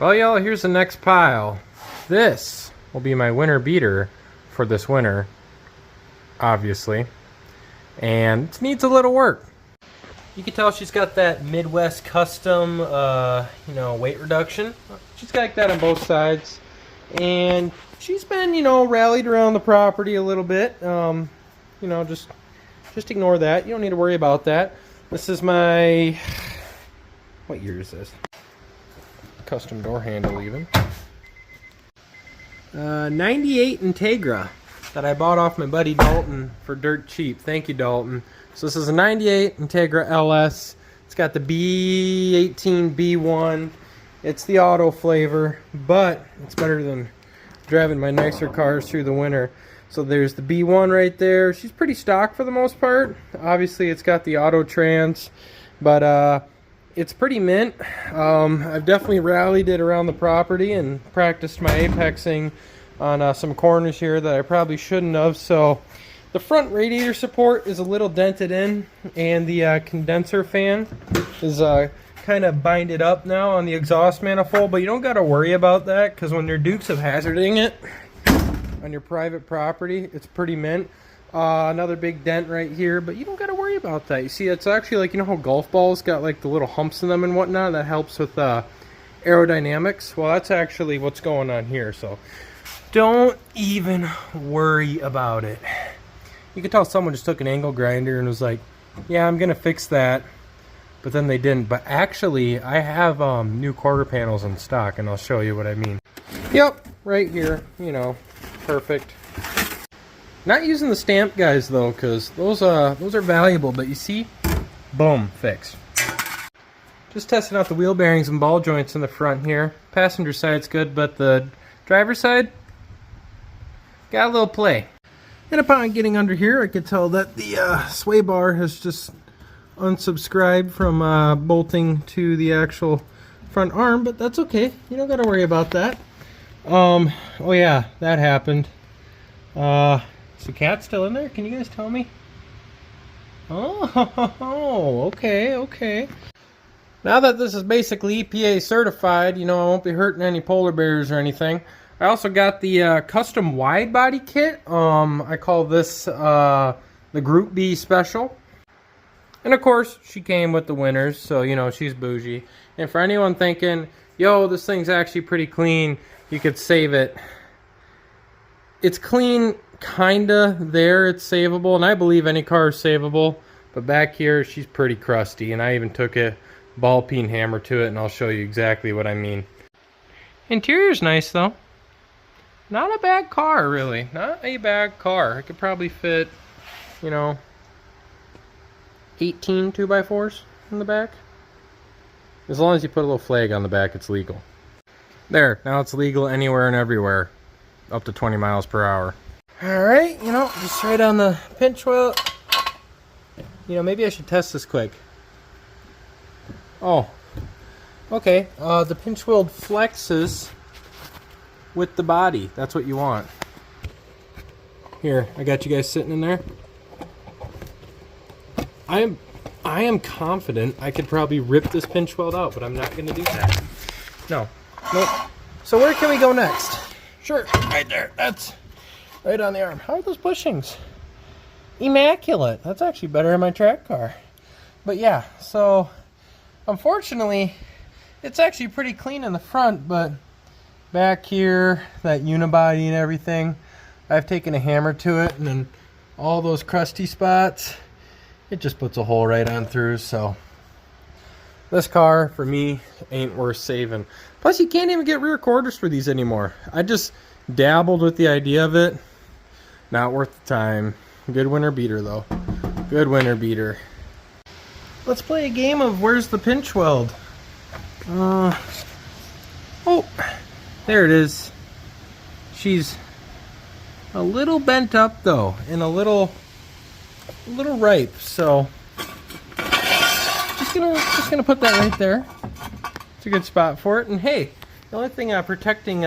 Well, y'all, here's the next pile. This will be my winter beater for this winter, obviously. And it needs a little work. You can tell she's got that Midwest custom, weight reduction. She's got that on both sides. And she's been, rallied around the property a little bit. Just ignore that. You don't need to worry about that. This is my... What year is this? Custom door handle even. 98 Integra that I bought off my buddy Dalton for dirt cheap. Thank you, Dalton. So this is a 98 Integra LS. It's got the B18 B1. It's the auto flavor, but it's better than driving my nicer cars through the winter. So there's the B1 right there. She's pretty stock for the most part. Obviously it's got the auto trans, but it's pretty mint. I've definitely rallied it around the property and practiced my apexing on some corners here that I probably shouldn't have. So the front radiator support is a little dented in, and the condenser fan is kind of binded up now on the exhaust manifold, but you don't got to worry about that because when you're Dukes of Hazzarding it on your private property, it's pretty mint. Another big dent right here, but you don't got to worry about that. You see, it's actually like, how golf balls got like the little humps in them and whatnot? That helps with aerodynamics. Well, that's actually what's going on here, so don't even worry about it. You can tell someone just took an angle grinder and was like, yeah, I'm gonna fix that, but then they didn't. But actually, I have new quarter panels in stock, and I'll show you what I mean. Yep, right here, perfect. Not using the stamp guys though, because those are valuable, but you see, boom, fixed. Just testing out the wheel bearings and ball joints in the front here. Passenger side's good, but the driver's side got a little play. And upon getting under here, I could tell that the sway bar has just unsubscribed from bolting to the actual front arm, but that's okay. You don't got to worry about that. Oh yeah, that happened. Is the cat still in there? Can you guys tell me? Oh, okay. Now that this is basically EPA certified, I won't be hurting any polar bears or anything. I also got the custom wide body kit. I call this the Group B Special. And of course, she came with the winners, so she's bougie. And for anyone thinking, yo, this thing's actually pretty clean, you could save it. It's clean, kinda there, it's savable, and I believe any car is savable, but back here she's pretty crusty, and I even took a ball peen hammer to it, and I'll show you exactly what I mean. Interior's nice though. Not a bad car, really. Not a bad car. It could probably fit, 18 2x4s in the back. As long as you put a little flag on the back, it's legal. There, now it's legal anywhere and everywhere. Up to 20 miles per hour. Alright, just right on the pinch wheel. Maybe I should test this quick. Oh, okay. The pinch wheel flexes with the body. That's what you want. Here, I got you guys sitting in there. I am confident I could probably rip this pinch weld out, but I'm not going to do that. No. Nope. So where can we go next? Sure, right there. That's right on the arm. How are those bushings? Immaculate. That's actually better in my track car. But yeah, so unfortunately, it's actually pretty clean in the front, but back here, that unibody and everything, I've taken a hammer to it, and then all those crusty spots, it just puts a hole right on through. So this car, for me, ain't worth saving. Plus, you can't even get rear quarters for these anymore. I just dabbled with the idea of it. Not worth the time. Good winter beater, though. Good winter beater. Let's play a game of Where's the Pinch Weld? Oh, there it is. She's a little bent up, though, and a little ripe. So just gonna put that right there. It's a good spot for it. And hey, the only thing protecting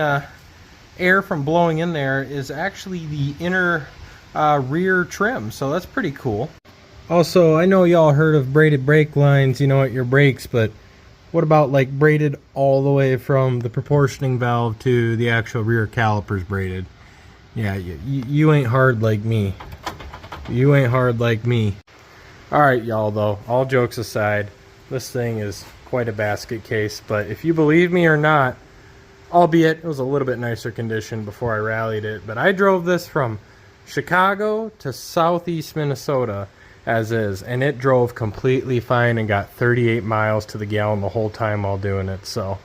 air from blowing in there is actually the inner rear trim, so that's pretty cool. Also, I know y'all heard of braided brake lines, at your brakes, but What about like braided all the way from the proportioning valve to the actual rear calipers braided? Yeah, you ain't hard like me. You ain't hard like me. Alright, y'all, though, all jokes aside, this thing is quite a basket case, but if you believe me or not, albeit it was a little bit nicer condition before I rallied it, but I drove this from Chicago to southeast Minnesota as is, and it drove completely fine and got 38 miles to the gallon the whole time while doing it. So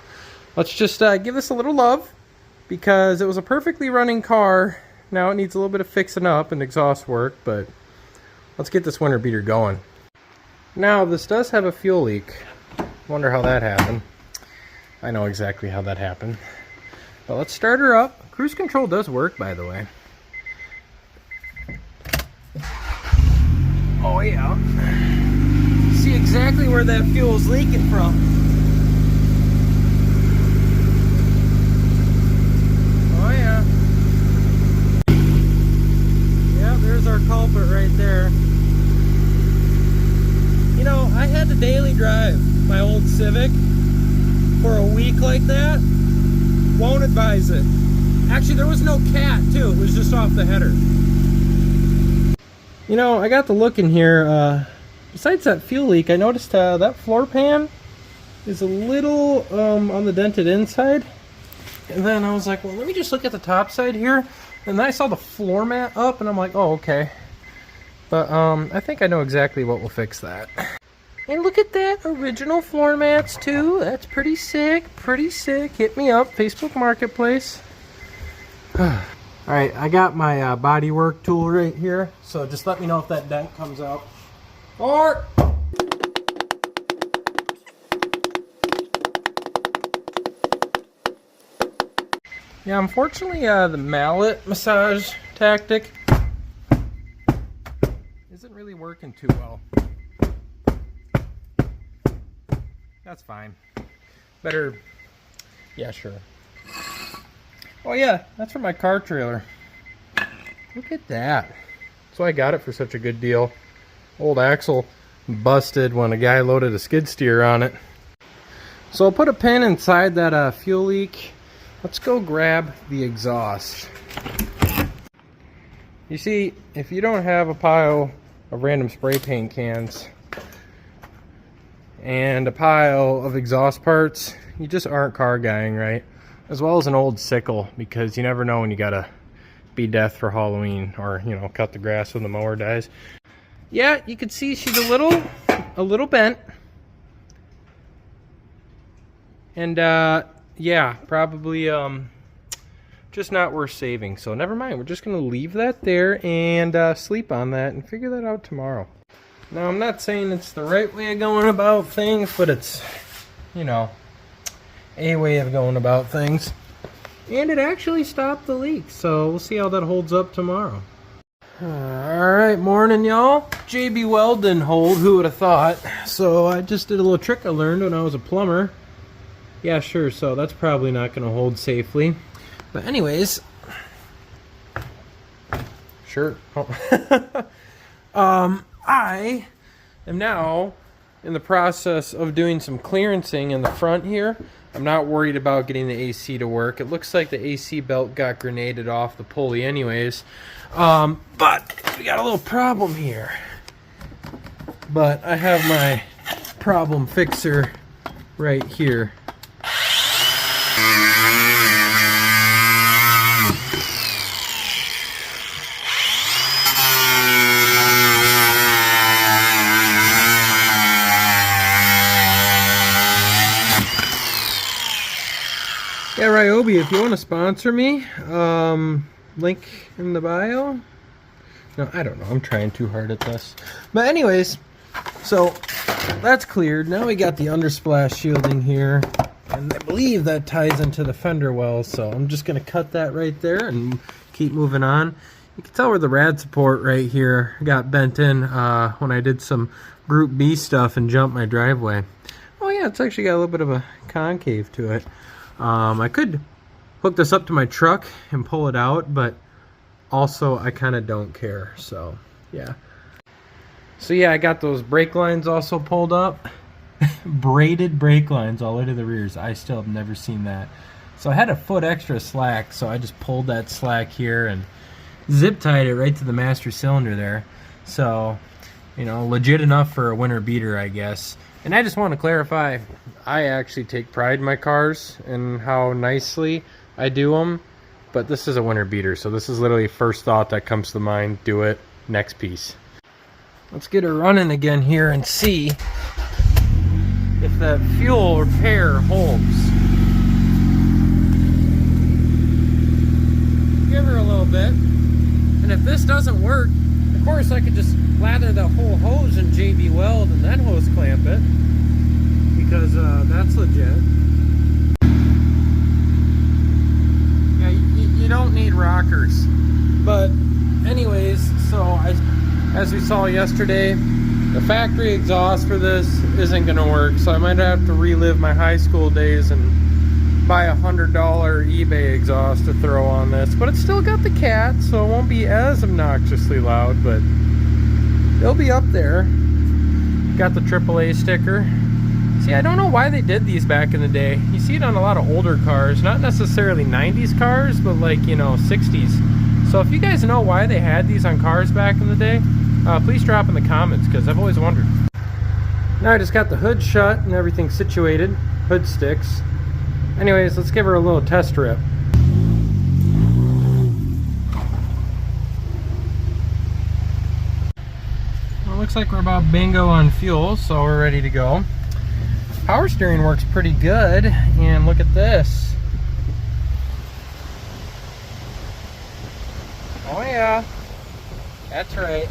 let's just give this a little love, because it was a perfectly running car. Now it needs a little bit of fixing up and exhaust work, but let's get this winter beater going. Now this does have a fuel leak. Wonder how that happened. I know exactly how that happened. But let's start her up. Cruise control does work, by the way. Oh yeah. See exactly where that fuel's leaking from. Oh yeah. Yeah, there's our culprit right there. You know, I had to daily drive my old Civic for a week like that. Won't advise it. Actually, there was no cat too. It was just off the header. You know, I got to look in here. Besides that fuel leak, I noticed that floor pan is a little on the dented inside. And then I was like, well, let me just look at the top side here. And then I saw the floor mat up, and I'm like, oh, okay. But I think I know exactly what will fix that. And look at that, original floor mats too. That's pretty sick, pretty sick. Hit me up, Facebook Marketplace. Alright, I got my body work tool right here, so just let me know if that dent comes out. Or yeah, unfortunately the mallet massage tactic isn't really working too well. That's fine. Better, yeah, sure. Oh yeah, that's for my car trailer. Look at that. That's why I got it for such a good deal. Old axle busted when a guy loaded a skid steer on it. So I'll put a pin inside that fuel leak. Let's go grab the exhaust. You see, if you don't have a pile of random spray paint cans and a pile of exhaust parts, you just aren't car guying right. As well as an old sickle, because you never know when you gotta be death for Halloween, or, you know, cut the grass when the mower dies. Yeah, you can see she's a little bent. And yeah, probably just not worth saving. So never mind, we're just gonna leave that there and sleep on that and figure that out tomorrow. Now, I'm not saying it's the right way of going about things, but it's, you know, a way of going about things. And it actually stopped the leak, so we'll see how that holds up tomorrow. Alright, morning y'all. JB Weldon hold, who would have thought? So I just did a little trick I learned when I was a plumber. Yeah, sure, so that's probably not going to hold safely. But anyways, sure. Oh. I am now in the process of doing some clearancing in the front here. I'm not worried about getting the AC to work. It looks like the AC belt got grenaded off the pulley anyways. But we got a little problem here. But I have my problem fixer right here. Yeah, Ryobi, if you want to sponsor me, link in the bio. No, I don't know. I'm trying too hard at this. But anyways, so that's cleared. Now we got the undersplash shielding here. And I believe that ties into the fender well. So I'm just going to cut that right there and keep moving on. You can tell where the rad support right here got bent in when I did some Group B stuff and jumped my driveway. Oh yeah, it's actually got a little bit of a concave to it. I could hook this up to my truck and pull it out, but also I kind of don't care, so yeah. So yeah, I got those brake lines also pulled up. braided brake lines all the way to the rears. I still have never seen that. So I had a foot extra slack, so I just pulled that slack here and zip tied it right to the master cylinder there. So, you know, legit enough for a winter beater, I guess. And I just want to clarify, I actually take pride in my cars and how nicely I do them, but this is a winter beater, so this is literally first thought that comes to mind. Do it. Next piece. Let's get her running again here and see if that fuel repair holds. Give her a little bit, and if this doesn't work, of course I could just lather the whole hose in JB Weld and then hose clamp it, because that's legit. Yeah, you don't need rockers. But anyways, so as we saw yesterday, the factory exhaust for this isn't gonna work, so I might have to relive my high school days and buy a $100 eBay exhaust to throw on this. But it's still got the cat, so it won't be as obnoxiously loud, but it'll be up there. Got the AAA sticker. See, I don't know why they did these back in the day. You see it on a lot of older cars, not necessarily 90s cars, but like, you know, 60s. So if you guys know why they had these on cars back in the day, please drop in the comments, because I've always wondered. Now I just got the hood shut and everything situated. Hood sticks. Anyways, let's give her a little test rip. Well, looks like we're about bingo on fuel, so we're ready to go. Power steering works pretty good, and look at this. Oh yeah, that's right.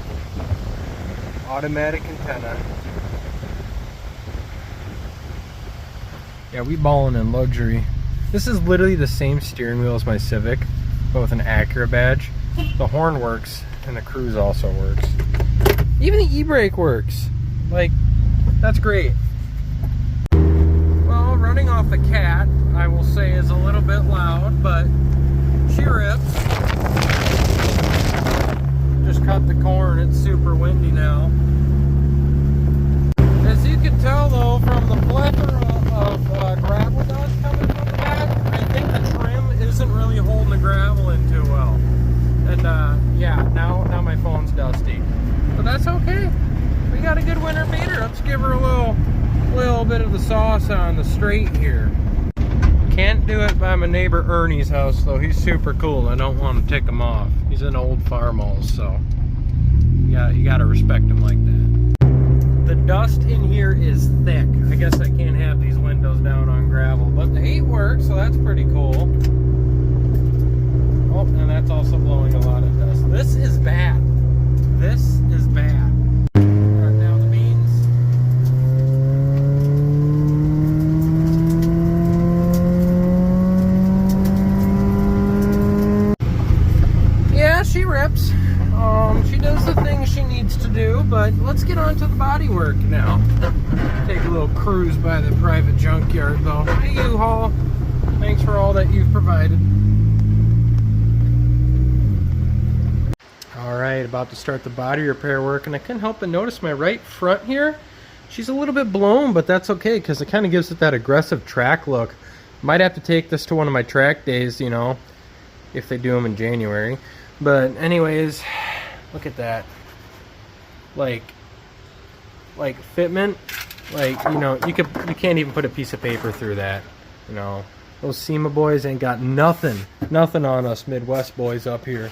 Automatic antenna. Yeah, we ballin' in luxury. This is literally the same steering wheel as my Civic, but with an Acura badge. The horn works, and the cruise also works. Even the e-brake works. Like, that's great. Well, running off the cat, I will say, is a little bit loud, but she rips. Just cut the corn, it's super windy now. As you can tell though, from the plethora of gravel dust coming from the back, I think the trim isn't really holding the gravel in too well. And yeah, now my phone's dusty. But that's okay. We got a good winter beater. Let's give her a little bit of the sauce on the straight here. Can't do it by my neighbor Ernie's house though. He's super cool. I don't want to tick him off. He's an old farmhouse, so you gotta respect him like that. The dust in here is thick. I guess I can't have these windows down on gravel, but the heat works, so that's pretty cool. Oh, and that's also blowing a lot of dust. This is bad. This is bad. Right, down the beans. Yeah, she rips. She does the things she needs to do, but let's get on to the body work now. Take a little cruise by the private junkyard though. Hey U-Haul, thanks for all that you've provided. Alright, about to start the body repair work, and I couldn't help but notice my right front here. She's a little bit blown, but that's okay, because it kind of gives it that aggressive track look. Might have to take this to one of my track days, you know, if they do them in January. But anyways, look at that. Like fitment, like, you know, you can't even put a piece of paper through that. You know, those SEMA boys ain't got nothing on us Midwest boys up here.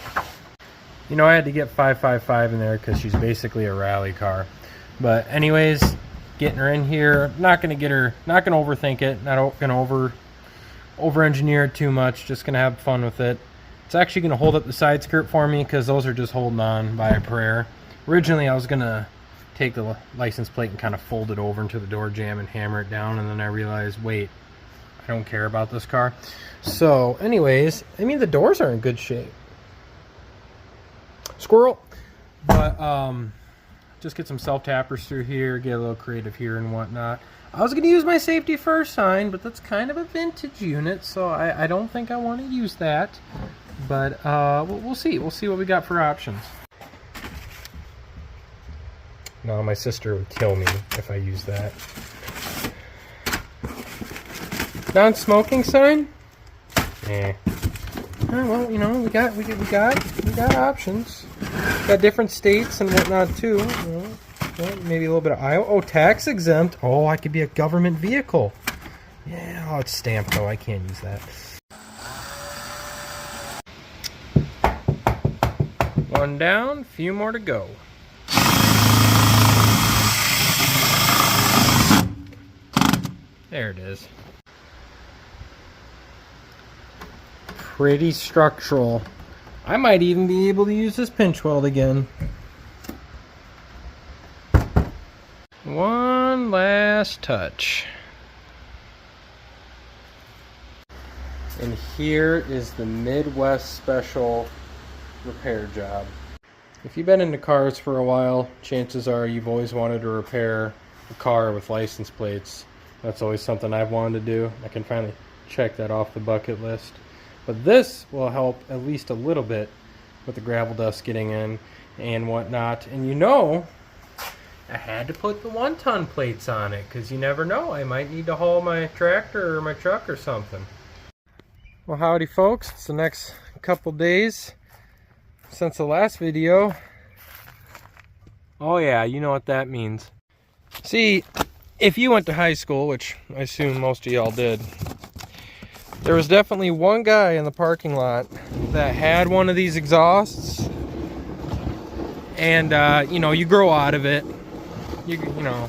You know, I had to get 555 in there because she's basically a rally car. But anyways, getting her in here, not gonna overthink it, not gonna over engineer it too much, just gonna have fun with it. It's actually going to hold up the side skirt for me because those are just holding on by a prayer. Originally I was going to take the license plate and kind of fold it over into the door jamb and hammer it down, and then I realized, wait, I don't care about this car. So anyways, I mean, the doors are in good shape. Squirrel. But just get some self-tappers through here, get a little creative here and whatnot. I was going to use my safety first sign, but that's kind of a vintage unit, so I don't think I want to use that. But we'll see. We'll see what we got for options. No, my sister would kill me if I use that. Non-smoking sign? Eh. Well, you know, we got options. Got different states and whatnot too. Well, maybe a little bit of Iowa. Oh, tax exempt. Oh, I could be a government vehicle. Yeah, oh, it's stamped though. I can't use that. One down, few more to go. There it is. Pretty structural. I might even be able to use this pinch weld again. One last touch. And here is the Midwest Special repair job. If you've been into cars for a while, chances are you've always wanted to repair a car with license plates. That's always something I've wanted to do. I can finally check that off the bucket list. But this will help at least a little bit with the gravel dust getting in and whatnot. And you know, I had to put the 1-ton plates on it because you never know. I might need to haul my tractor or my truck or something. Well, howdy folks. It's the next couple days since the last video. Oh yeah, you know what that means. See, if you went to high school, which I assume most of y'all did, there was definitely one guy in the parking lot that had one of these exhausts, and you know, you grow out of it. You know,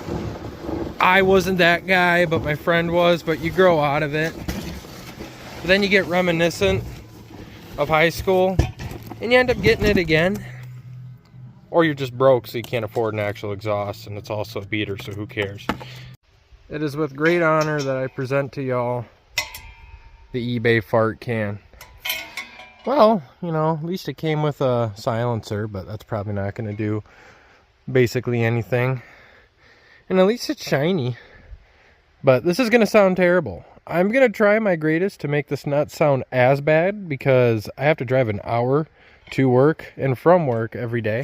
I wasn't that guy, but my friend was, but you grow out of it. But then you get reminiscent of high school, and you end up getting it again. Or you're just broke, so you can't afford an actual exhaust, and it's also a beater, so who cares? It is with great honor that I present to y'all the eBay fart can. Well, you know, at least it came with a silencer, but that's probably not going to do basically anything. And at least it's shiny. But this is going to sound terrible. I'm going to try my greatest to make this not sound as bad, because I have to drive an hour to work and from work every day.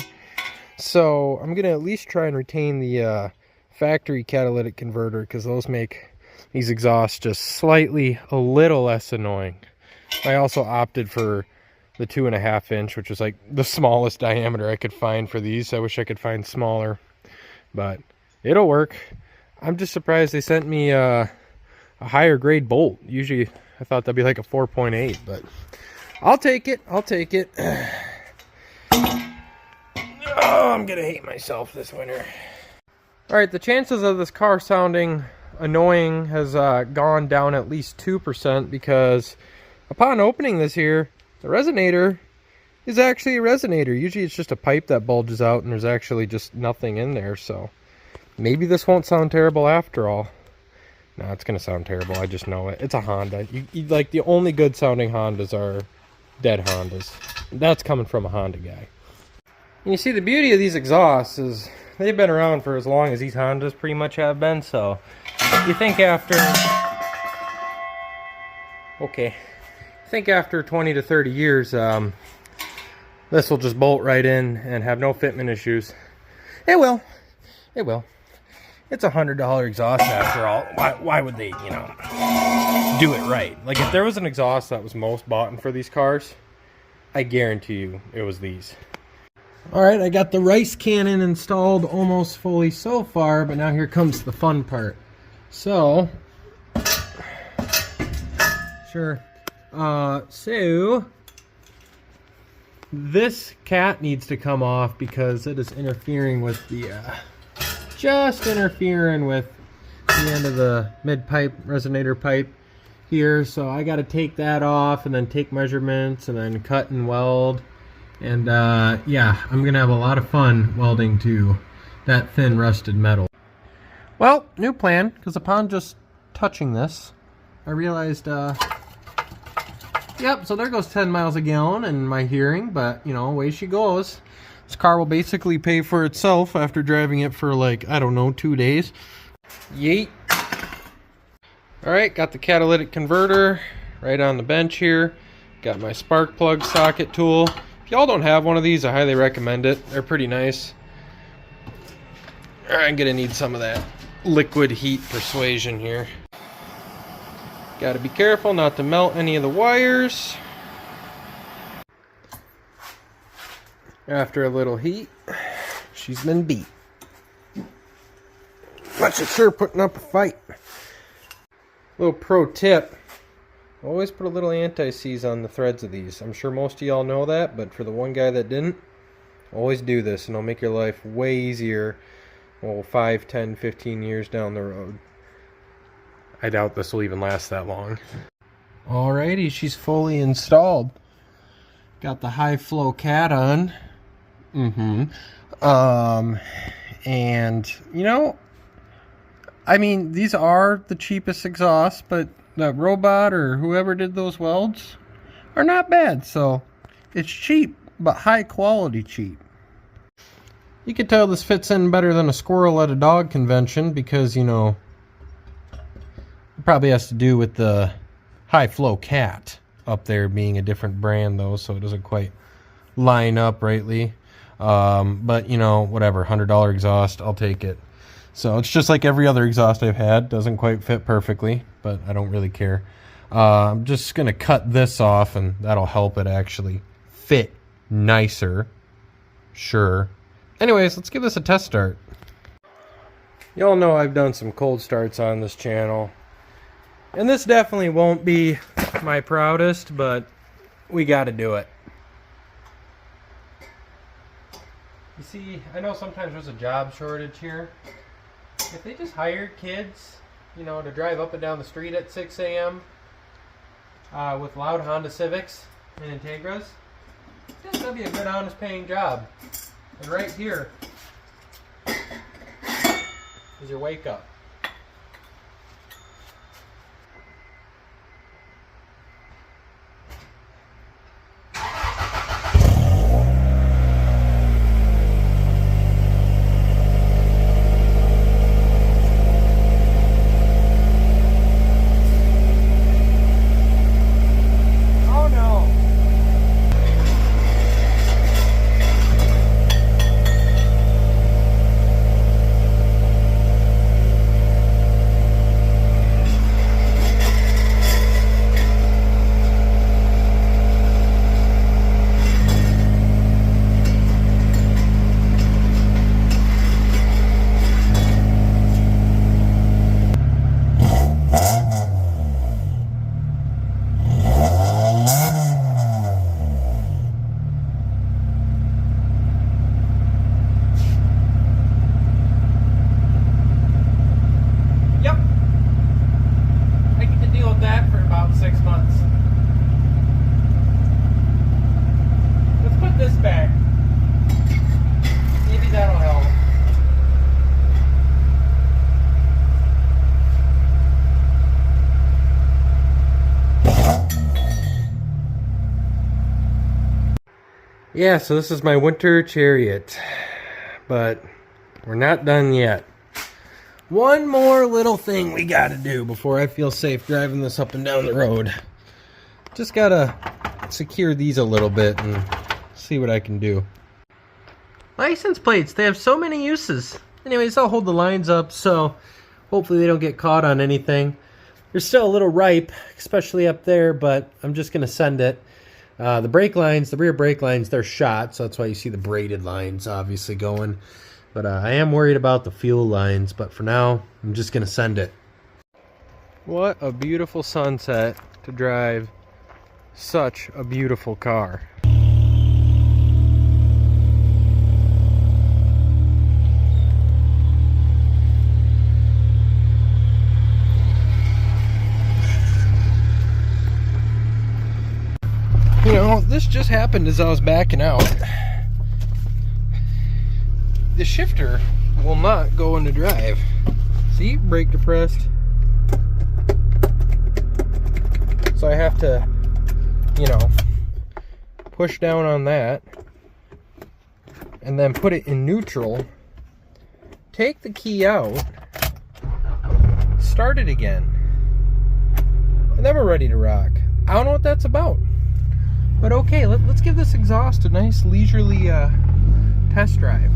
So I'm going to at least try and retain the factory catalytic converter, because those make these exhausts just slightly a little less annoying. I also opted for the 2.5 inch, which was like the smallest diameter I could find for these. I wish I could find smaller, but it'll work. I'm just surprised they sent me a higher grade bolt. Usually I thought that'd be like a 4.8, but I'll take it. I'll take it. Oh, I'm gonna hate myself this winter. All right, the chances of this car sounding annoying has gone down at least 2%, because upon opening this here, the resonator is actually a resonator. Usually it's just a pipe that bulges out and there's actually just nothing in there. So maybe this won't sound terrible after all. No, it's gonna sound terrible. I just know it. It's a Honda. You like, the only good sounding Hondas are dead Hondas. That's coming from a Honda guy. And you see, the beauty of these exhausts is they've been around for as long as these Hondas pretty much have been. So you think after, okay, I think after 20 to 30 years, this will just bolt right in and have no fitment issues. It will. It will. It's $100 exhaust after all. Why would they, you know, do it right? Like, if there was an exhaust that was most bought for these cars, I guarantee you it was these. All right, I got the rice cannon installed almost fully so far, but now here comes the fun part. So, sure. So this cap needs to come off because it is interfering with the, just interfering with the end of the mid pipe, resonator pipe here. So I got to take that off and then take measurements and then cut and weld. And yeah, I'm gonna have a lot of fun welding to that thin rusted metal. Well, new plan, because upon just touching this, I realized, yep, so there goes 10 miles a gallon in my hearing, but you know, away she goes. This car will basically pay for itself after driving it for like, I don't know, 2 days. Yeet. Alright, got the catalytic converter right on the bench here. Got my spark plug socket tool. If y'all don't have one of these, I highly recommend it. They're pretty nice. I'm gonna need some of that liquid heat persuasion here. Got to be careful not to melt any of the wires. After a little heat, she's been beat. But she's sure putting up a fight. Little pro tip. Always put a little anti-seize on the threads of these. I'm sure most of y'all know that, but for the one guy that didn't, always do this and it'll make your life way easier. Well, 5, 10, 15 years down the road. I doubt this will even last that long. Alrighty, she's fully installed. Got the high flow cat on. And you know, I mean, these are the cheapest exhausts, but that robot or whoever did those welds are not bad. So it's cheap, but high quality cheap. You can tell this fits in better than a squirrel at a dog convention because, you know, it probably has to do with the high flow cat up there being a different brand though, so it doesn't quite line up rightly. But you know, whatever, $100 exhaust, I'll take it. So it's just like every other exhaust I've had. Doesn't quite fit perfectly, but I don't really care. I'm just gonna cut this off and that'll help it actually fit nicer. Sure. Anyways, let's give this a test start. Y'all know I've done some cold starts on this channel. And this definitely won't be my proudest, but we gotta do it. You see, I know sometimes there's a job shortage here. If they just hired kids, you know, to drive up and down the street at 6 a.m. With loud Honda Civics and Integras, that'd be a good, honest paying job. And right here is your wake up. Yeah, so this is my winter Chariot, but we're not done yet. One more little thing we gotta do before I feel safe driving this up and down the road. Just gotta secure these a little bit and see what I can do. License plates, they have so many uses. Anyways, I'll hold the lines up so hopefully they don't get caught on anything. They're still a little ripe, especially up there, but I'm just gonna send it. The brake lines, the rear brake lines, they're shot, so that's why you see the braided lines obviously going. But I am worried about the fuel lines, but for now, I'm just going to send it. What a beautiful sunset to drive such a beautiful car. You know, this just happened as I was backing out. The shifter will not go into drive. See, brake depressed. So I have to, you know, push down on that and then put it in neutral, take the key out, start it again, and then we're ready to rock. I don't know what that's about. But okay, let's give this exhaust a nice leisurely test drive.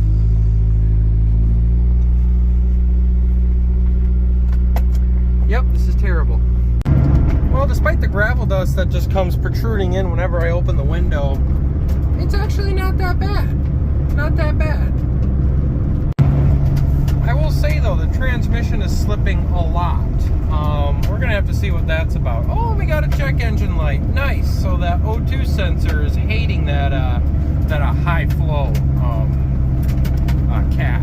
Yep, this is terrible. Well, despite the gravel dust that just comes protruding in whenever I open the window, it's actually not that bad. Not that bad. I will say though, the transmission is slipping a lot. We're gonna have to see what that's about. Oh, we got a check engine light. Nice. So that O2 sensor is hating that high flow cat.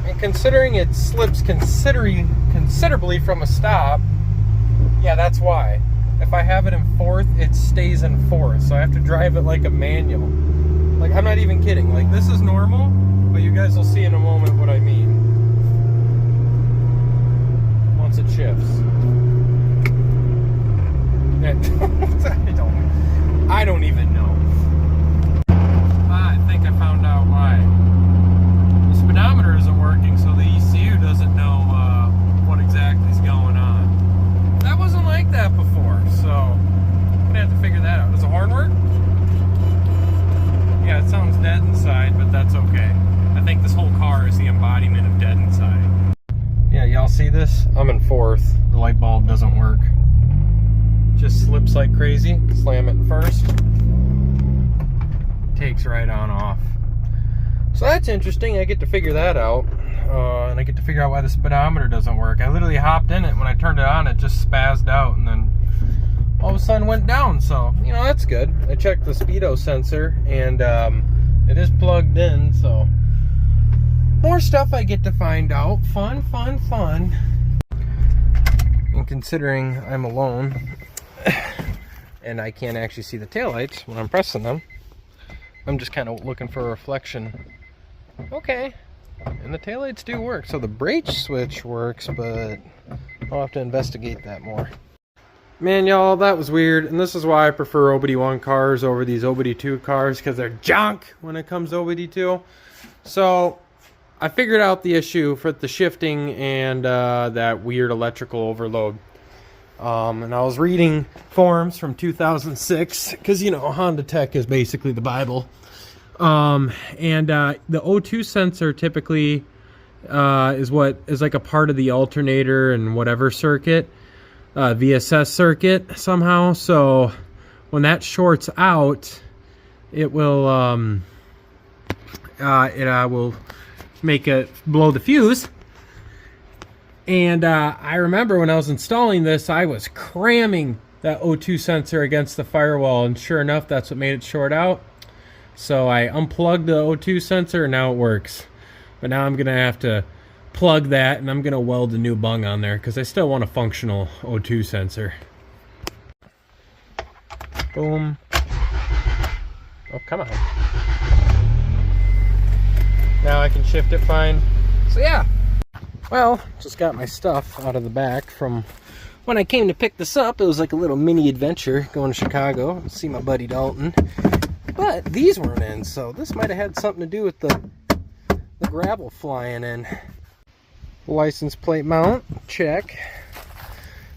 And considering it slips considerably from a stop, yeah, that's why. If I have it in fourth, it stays in fourth. So I have to drive it like a manual. Like, I'm not even kidding. Like, this is normal, but you guys will see in a moment what I mean. Once it shifts. I don't even know. I think I found out why. The speedometer isn't working, so the ECU doesn't know what exactly is going on. That wasn't like that before, so I'm gonna have to figure that out. Does the horn work? Yeah, it sounds dead inside, but that's okay. I think this whole car is the embodiment of dead inside. Yeah, y'all see this? I'm in fourth. The light bulb doesn't work. Just slips like crazy. Slam it first. Takes right on off. So that's interesting. I get to figure that out. And I get to figure out why the speedometer doesn't work. I literally hopped in it. When I turned it on, it just spazzed out and then all of a sudden went down. So, you know, that's good. I checked the speedo sensor and it is plugged in. So more stuff I get to find out. Fun, fun, fun. And considering I'm alone and I can't actually see the taillights when I'm pressing them, I'm just kind of looking for a reflection. Okay. And the taillights do work. So the brake switch works, but I'll have to investigate that more. Man, y'all, that was weird. And this is why I prefer OBD1 cars over these OBD2 cars, because they're junk when it comes to OBD2. So I figured out the issue for the shifting and that weird electrical overload. And I was reading forums from 2006, because, you know, Honda Tech is basically the Bible. And the O2 sensor typically is what is like a part of the alternator and whatever circuit, VSS circuit somehow. So when that shorts out, it will will make it blow the fuse. And I remember when I was installing this, I was cramming that O2 sensor against the firewall, and sure enough, that's what made it short out. So I unplugged the O2 sensor and now it works. But now I'm going to have to plug that and I'm going to weld a new bung on there because I still want a functional O2 sensor. Boom. Oh, come on. Now I can shift it fine. So yeah. Well, just got my stuff out of the back from when I came to pick this up. It was like a little mini adventure going to Chicago and see my buddy Dalton. But these weren't in, so this might have had something to do with the gravel flying in. License plate mount, check.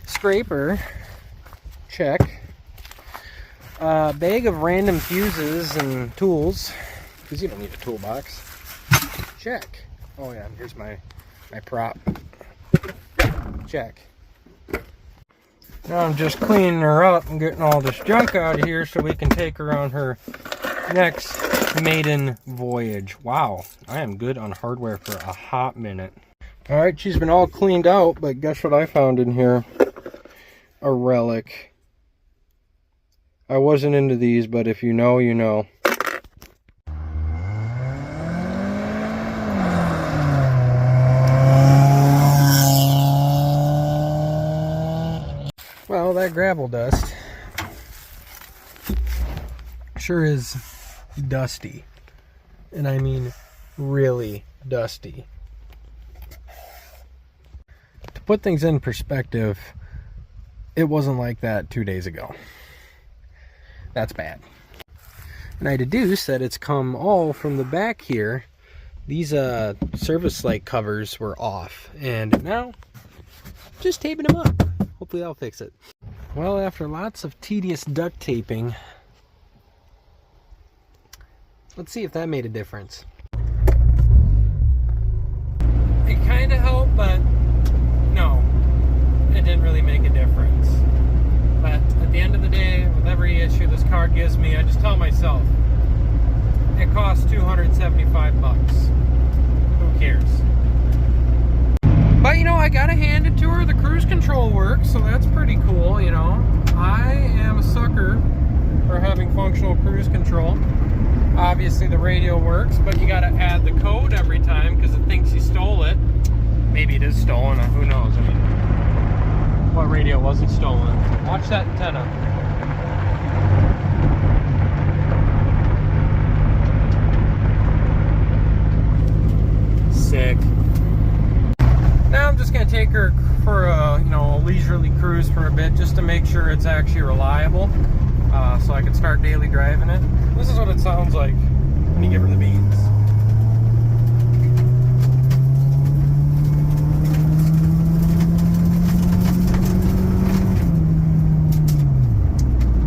Scraper, check. Bag of random fuses and tools, because you don't need a toolbox. Check. Oh yeah, here's my prop. Check. Now I'm just cleaning her up and getting all this junk out of here so we can take her on her next maiden voyage. Wow, I am good on hardware for a hot minute. Alright, she's been all cleaned out, but guess what I found in here? A relic. I wasn't into these, but if you know, you know. Well, that gravel dust sure is dusty. And I mean really dusty. To put things in perspective, it wasn't like that 2 days ago. That's bad. And I deduce that it's come all from the back here. These service light covers were off. And now, just taping them up. Hopefully that'll fix it. Well, after lots of tedious duct taping, let's see if that made a difference. It kind of helped, but no, it didn't really make a difference. car gives me, I just tell myself, it costs $275. Who cares? But, you know, I gotta hand it to her. The cruise control works, so that's pretty cool, you know. I am a sucker for having functional cruise control. Obviously, the radio works, but you gotta add the code every time because it thinks you stole it. Maybe it is stolen, who knows? I mean, what radio wasn't stolen? Watch that antenna. Sick. Now I'm just gonna take her for a, you know, a leisurely cruise for a bit, just to make sure it's actually reliable, so I can start daily driving it. This is what it sounds like when you give her the beans.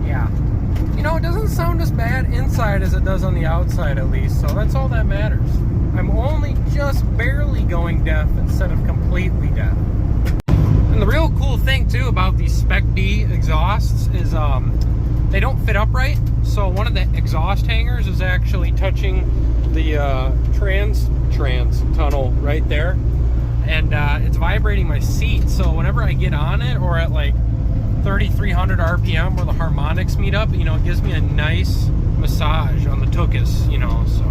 Yeah, you know, it doesn't sound as bad inside as it does on the outside, at least, so that's all that matters. I'm only just barely going deaf instead of completely deaf. And the real cool thing too about these Spec B exhausts is they don't fit upright. So one of the exhaust hangers is actually touching the trans tunnel right there, and it's vibrating my seat. So whenever I get on it, or at like 3,300 RPM where the harmonics meet up, you know, it gives me a nice massage on the tuchus, you know, so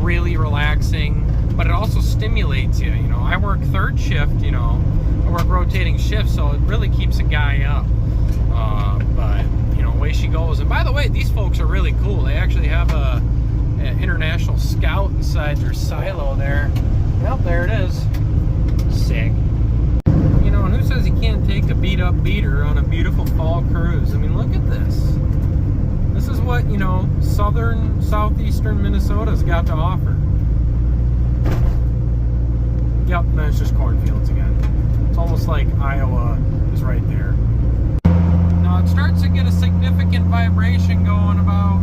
really relaxing. But it also stimulates you, you know. I work third shift, you know, I work rotating shifts, so it really keeps a guy up. But you know, away she goes. And by the way, these folks are really cool. They actually have an International Scout inside their silo there. Well, there it is. Sick. You know, and who says you can't take a beat up beater on a beautiful fall cruise? I mean, look at this. This is what, you know, southeastern Minnesota's got to offer. Yep, no, it's just cornfields again. It's almost like Iowa is right there. Now it starts to get a significant vibration going, about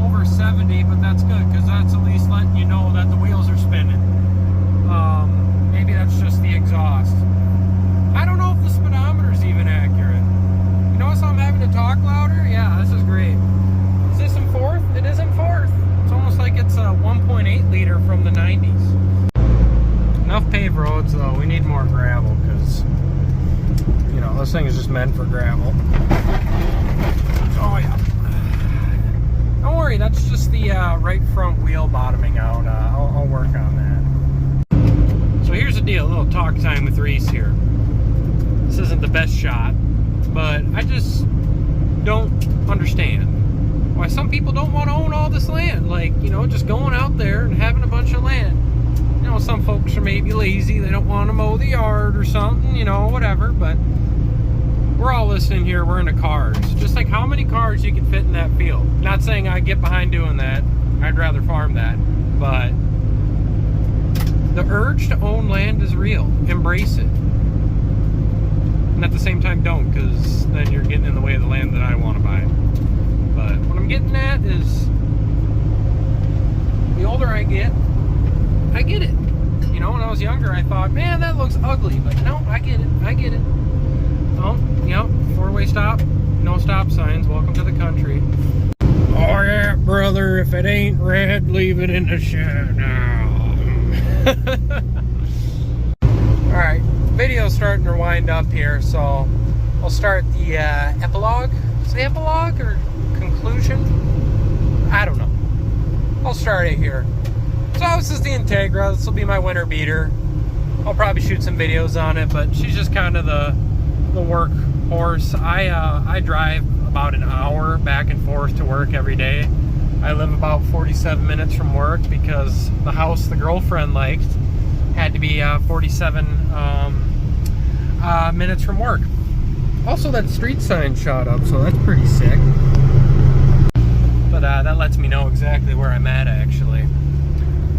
over 70, but that's good because that's at least letting you know that the wheels are spinning. Maybe that's just the exhaust. I don't know if the speedometer's even accurate. You notice I'm having to talk louder? Yeah, this is great. Is this in fourth? It is in fourth. It's almost like it's a 1.8 liter from the 90s. Enough paved roads though, we need more gravel because, you know, this thing is just meant for gravel. Oh yeah. Don't worry, that's just the right front wheel bottoming out. I'll work on that. So here's the deal, a little talk time with Reese here. This isn't the best shot, but I just don't understand why some people don't want to own all this land. Like, you know, just going out there and having a bunch of land. You know, some folks are maybe lazy, they don't want to mow the yard or something, you know, whatever, but we're all listening here, we're into cars. Just like how many cars you can fit in that field. Not saying I get behind doing that, I'd rather farm that, but the urge to own land is real. Embrace it. And at the same time, don't, because then you're getting in the way of the land that I want to buy. But what I'm getting at is, the older I get it. You know, when I was younger, I thought, man, that looks ugly. But no, I get it. Oh, yep, four-way stop, no stop signs. Welcome to the country. Oh yeah, brother, if it ain't red, leave it in the shed now. Alright, video's starting to wind up here, so I'll start the epilogue. Is it epilogue or conclusion? I don't know. I'll start it here. So this is the Integra. This will be my winter beater. I'll probably shoot some videos on it, but she's just kind of the workhorse. I drive about an hour back and forth to work every day. I live about 47 minutes from work because the house the girlfriend liked had to be 47 minutes from work. Also, that street sign shot up, so that's pretty sick. But that lets me know exactly where I'm at, actually.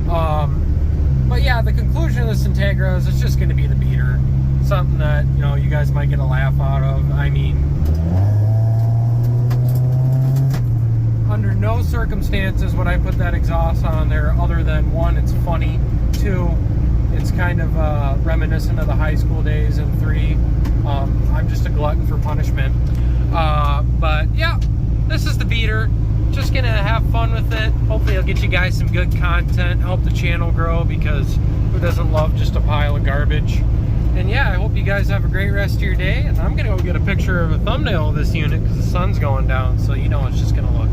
But yeah, the conclusion of this Integra is it's just going to be the beater. Something that, you know, you guys might get a laugh out of. I mean, under no circumstances would I put that exhaust on there other than, one, it's funny, two, it's kind of reminiscent of the high school days, and three, I'm just a glutton for punishment. But yeah, this is the the beater. Just gonna have fun with it. Hopefully I'll get you guys some good content, help the channel grow, because who doesn't love just a pile of garbage? And yeah, I hope you guys have a great rest of your day, and I'm gonna go get a picture of a thumbnail of this unit because the sun's going down, so you know it's just gonna look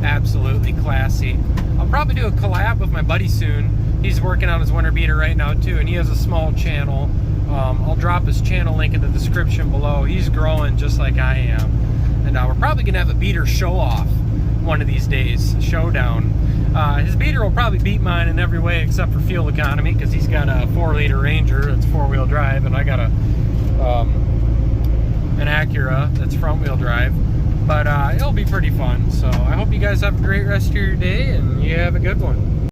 absolutely classy. I'll probably do a collab with my buddy soon. He's working on his winter beater right now too, and he has a small channel. I'll drop his channel link in the description below. He's growing just like I am, and we're probably gonna have a beater show off one of these days, showdown. His beater will probably beat mine in every way except for fuel economy, because he's got a 4-liter Ranger that's 4-wheel drive, and I got an Acura that's front-wheel drive. But it'll be pretty fun. So I hope you guys have a great rest of your day, and you have a good one.